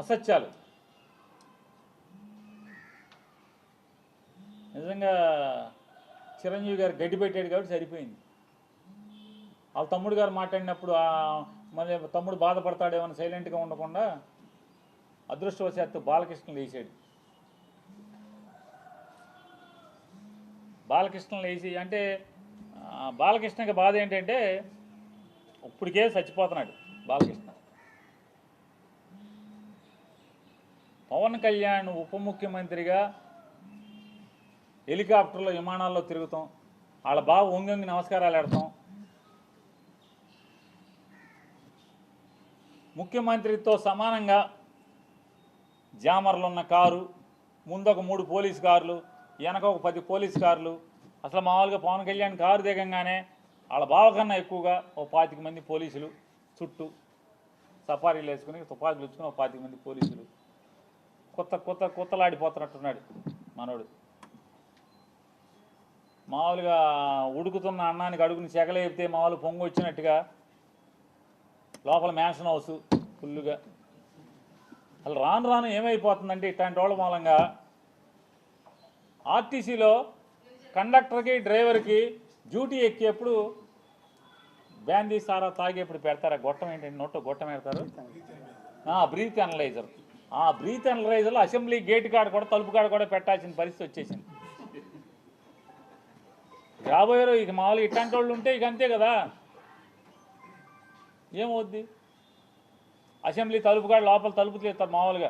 అసత్యాలు. నిజంగా చిరంజీవి గారు గడ్డి పెట్టాడు కాబట్టి సరిపోయింది. వాళ్ళ తమ్ముడు గారు మాట్లాడినప్పుడు మళ్ళీ తమ్ముడు బాధపడతాడేమని సైలెంట్గా ఉండకుండా అదృష్టవశాత్తు బాలకృష్ణ లేచాడు. బాలకృష్ణ లేచి అంటే బాలకృష్ణకి బాధ ఏంటంటే ఇప్పటికే చచ్చిపోతున్నాడు బాలకృష్ణ. పవన్ కళ్యాణ్ ఉప ముఖ్యమంత్రిగా హెలికాప్టర్లో విమానాల్లో తిరుగుతాం, వాళ్ళ బావ వంగి నమస్కారాలు పెడతాం, ముఖ్యమంత్రితో సమానంగా జామర్లు ఉన్న కారు, ముందు ఒక 3 పోలీస్ కార్లు, వెనక ఒక 10 పోలీస్ కార్లు. అసలు మామూలుగా పవన్ కళ్యాణ్ కారు దిగంగానే వాళ్ళ బావ కన్నా ఎక్కువగా ఓ 25 మంది పోలీసులు చుట్టూ సఫారీలు వేసుకుని తుపాకులు ఇచ్చుకుని ఓ 25 మంది పోలీసులు. కొత్తలాడిపోతున్నట్టున్నాడు మనోడు. మామూలుగా ఉడుకుతున్న అన్నానికి అడుగుని చెగలేపితే మామూలు పొంగు వచ్చినట్టుగా లోపల మ్యాన్షన్ హౌస్ ఫుల్లుగా. అసలు రాను ఏమైపోతుందంటే ఇట్లాంటి వాళ్ళ మూలంగా ఆర్టీసీలో కండక్టర్కి డ్రైవర్కి డ్యూటీ ఎక్కేప్పుడు బ్యాందీ సారా తాగేప్పుడు పెడతారు. ఆ గొట్టం ఏంటంటే నోట్లో గొట్టం పెడతారు, బ్రీత్ అనలైజర్. ఆ బ్రీత్ అనలైజర్లో అసెంబ్లీ గేట్ కాడ కూడా తలుపు కాడ కూడా పెట్టాల్సిన పరిస్థితి వచ్చేసింది. రాబోయారు ఇక మామూలుగా ఇట్లాంటి వాళ్ళు ఉంటే ఇక అంతే కదా, ఏమవుద్ది. అసెంబ్లీ తలుపు కాడ లోపల తలుపు తీస్తారు మామూలుగా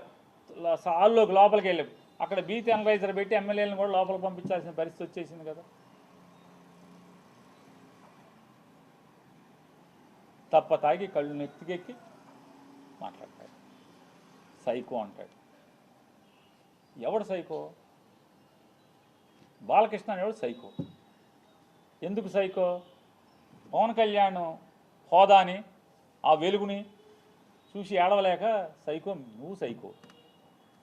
హాల్లోకి లోపలికి వెళ్ళి అక్కడ బ్రీత్ అనలైజర్ పెట్టి ఎమ్మెల్యేలను కూడా లోపలికి పంపించాల్సిన పరిస్థితి వచ్చేసింది కదా. తప్ప తాగి కళ్ళు నెత్తికెక్కి మాట్లాడతాడు, సైకో అంటాడు. ఎవడు సైకో? బాలకృష్ణ అనేవాడు సైకో. ఎందుకు సైకో? పవన్ కళ్యాణ్ హోదాని ఆ వెలుగుని చూసి ఏడవలేక సైకో. నువ్వు సైకో.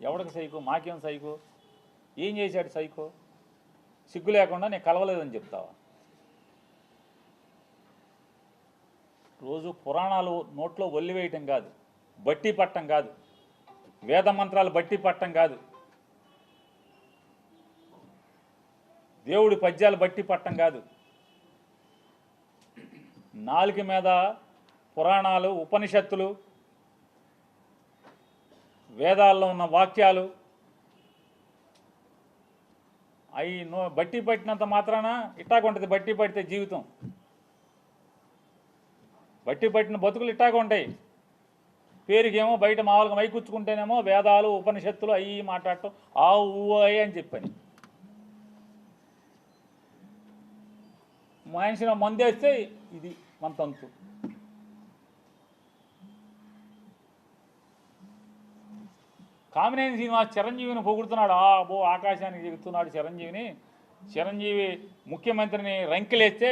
ఎవడికి సైకో? మాకేం సైకో? ఏం చేశాడు సైకో? సిగ్గు లేకుండా నేను కలవలేదని చెప్తావా? రోజు పురాణాలు నోట్లో ఒల్లివేయటం కాదు, బట్టి పట్టం కాదు, వేద మంత్రాలు బట్టి పట్టం కాదు, దేవుడి పద్యాలు బట్టి పట్టం కాదు. నాలుక మీద పురాణాలు, ఉపనిషత్తులు, వేదాల్లో ఉన్న వాక్యాలు అవి బట్టి పట్టినంత మాత్రాన ఇట్టాగుంటుంది. బట్టి పడితే జీవితం, బట్టి పట్టిన బతుకులు ఇట్టాగా ఉంటాయి. పేరుకేమో బయట మామూలుగా మైకుచ్చుకుంటేనేమో వేదాలు ఉపనిషత్తులు అవి మాట్లాడటం ఆ ఊ అని చెప్పని. మనిషిని మందేస్తే ఇది మన తంతు. కామినేని శ్రీనివాస్ చిరంజీవిని పొగుడుతున్నాడు. ఆకాశానికి ఎగుతున్నాడు చిరంజీవిని. చిరంజీవి ముఖ్యమంత్రిని రంకెలేస్తే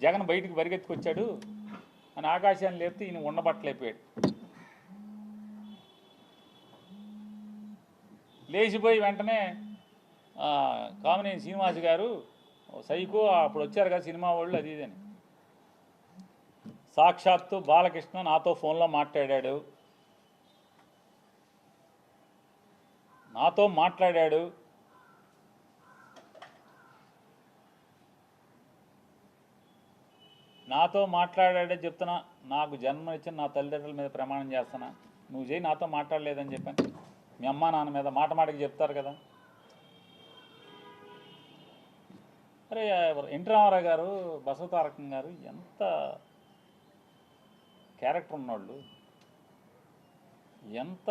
జగన్ బయటికి పరిగెత్తుకొచ్చాడు అని ఆకాశాన్ని లేపితే ఈయన ఉండబట్టలేకపోయాడు. లేచిపోయి వెంటనే కామినేని శ్రీనివాస్ గారు సైకో, అప్పుడు వచ్చారు కదా సినిమా వాళ్ళు అది ఇదని. సాక్షాత్తు బాలకృష్ణ నాతో ఫోన్లో మాట్లాడాడు, నాతో మాట్లాడాడే చెప్తున్నా. నాకు జన్మనిచ్చిన నా తల్లిదండ్రుల మీద ప్రమాణం చేస్తున్నా, నువ్వు చేయి నాతో మాట్లాడలేదని చెప్పాను. మీ అమ్మా నాన్న మీద మాటకి చెప్తారు కదా. అరే ఎన్టీ రామారావు గారు, బసవతారకం గారు ఎంత క్యారెక్టర్ ఉన్నవాళ్ళు, ఎంత